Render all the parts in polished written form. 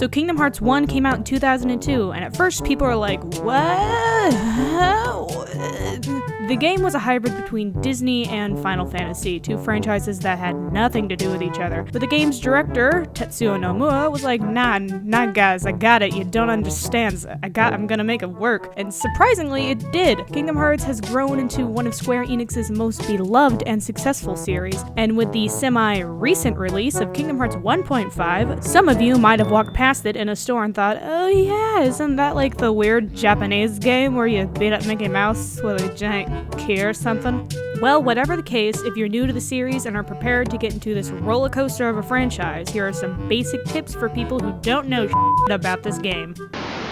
So Kingdom Hearts 1 came out in 2002, and at first people were like, what? The game was a hybrid between Disney and Final Fantasy, two franchises that had nothing to do with each other. But the game's director, Tetsuo Nomura, was like, nah guys, I got it, you don't understand, I'm gonna make it work. And surprisingly, it did. Kingdom Hearts has grown into one of Square Enix's most beloved and successful series, and with the semi-recent release of Kingdom Hearts 1.5, some of you might have walked past it in a store and thought, oh yeah, isn't that like the weird Japanese game where you beat up Mickey Mouse with a giant key or something? Well, whatever the case, if you're new to the series and are prepared to get into this roller coaster of a franchise, here are some basic tips for people who don't know shit about this game.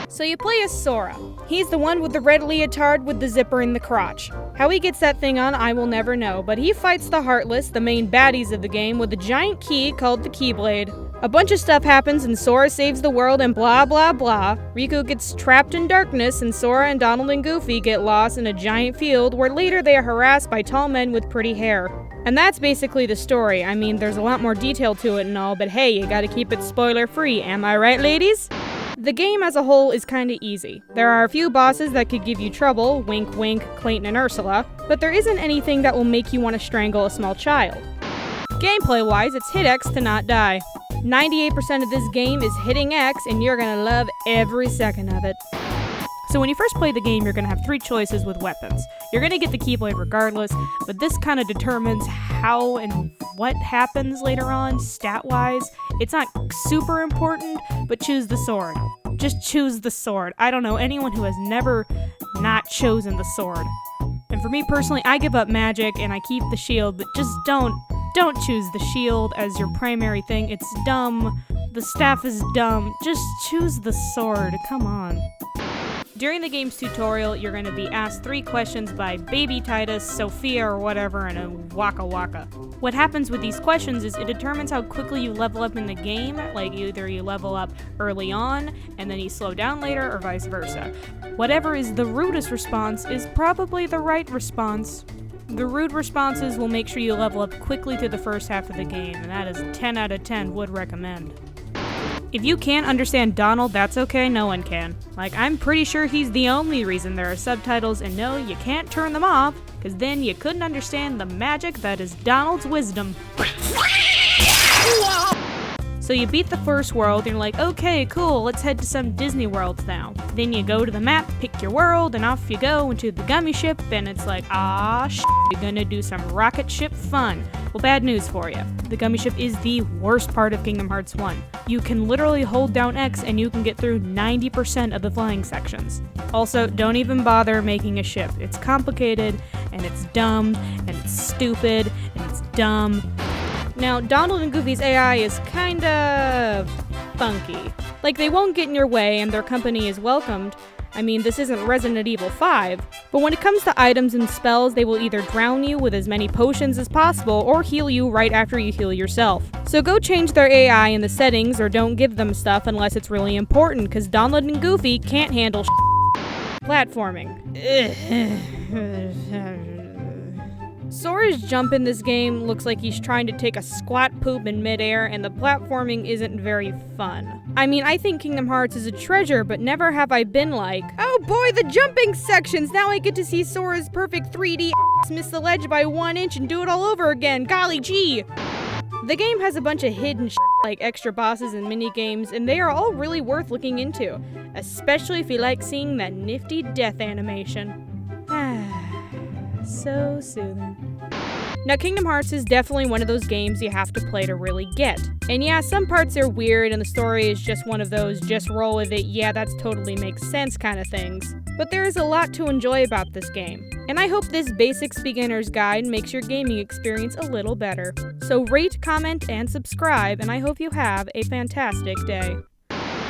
So you play as Sora. He's the one with the red leotard with the zipper in the crotch. How he gets that thing on, I will never know, but he fights the Heartless, the main baddies of the game, with a giant key called the Keyblade. A bunch of stuff happens and Sora saves the world and blah blah blah. Riku gets trapped in darkness and Sora and Donald and Goofy get lost in a giant field where later they are harassed by tall men with pretty hair. And that's basically the story. I mean, there's a lot more detail to it and all, but hey, you gotta keep it spoiler free, am I right, ladies? The game as a whole is kinda easy. There are a few bosses that could give you trouble, wink wink, Clayton and Ursula, but there isn't anything that will make you want to strangle a small child. Gameplay-wise, it's hit X to not die. 98% of this game is hitting X, and you're gonna love every second of it. So when you first play the game, you're gonna have three choices with weapons. You're gonna get the Keyblade regardless, but this kind of determines how and what happens later on, stat-wise. It's not super important, but choose the sword. Just choose the sword. I don't know anyone who has never not chosen the sword. And for me personally, I give up magic and I keep the shield, but just don't choose the shield as your primary thing. It's dumb. The staff is dumb. Just choose the sword. Come on. During the game's tutorial, you're going to be asked 3 questions by Baby Titus, Sophia, or whatever, and a Waka Waka. What happens with these questions is it determines how quickly you level up in the game, like either you level up early on, and then you slow down later, or vice versa. Whatever is the rudest response is probably the right response. The rude responses will make sure you level up quickly through the first half of the game, and that is 10 out of 10 would recommend. If you can't understand Donald, that's okay, no one can. Like, I'm pretty sure he's the only reason there are subtitles, and no, you can't turn them off, because then you couldn't understand the magic that is Donald's wisdom. So you beat the first world, and you're like, okay, cool, let's head to some Disney worlds now. Then you go to the map, pick your world, and off you go into the Gummi Ship, and it's like, you're gonna do some rocket ship fun. Well, bad news for you. The Gummi Ship is the worst part of Kingdom Hearts 1. You can literally hold down X and you can get through 90% of the flying sections. Also, don't even bother making a ship. It's complicated, and it's dumb, and it's stupid, and it's dumb. Now, Donald and Goofy's AI is kinda funky. Like, they won't get in your way and their company is welcomed. I mean, this isn't Resident Evil 5, but when it comes to items and spells, they will either drown you with as many potions as possible or heal you right after you heal yourself. So go change their AI in the settings or don't give them stuff unless it's really important, because Donald and Goofy can't handle platforming. Sora's jump in this game looks like he's trying to take a squat poop in midair, and the platforming isn't very fun. I mean, I think Kingdom Hearts is a treasure, but never have I been like, oh boy, the jumping sections! Now I get to see Sora's perfect 3D ass miss the ledge by 1 inch and do it all over again, golly gee! The game has a bunch of hidden like extra bosses and mini-games, and they are all really worth looking into, especially if you like seeing that nifty death animation. So soothing. Now, Kingdom Hearts is definitely one of those games you have to play to really get. And yeah, some parts are weird and the story is just one of those just roll with it, yeah, that's totally makes sense kind of things. But there is a lot to enjoy about this game. And I hope this Basics Beginner's Guide makes your gaming experience a little better. So rate, comment, and subscribe, and I hope you have a fantastic day.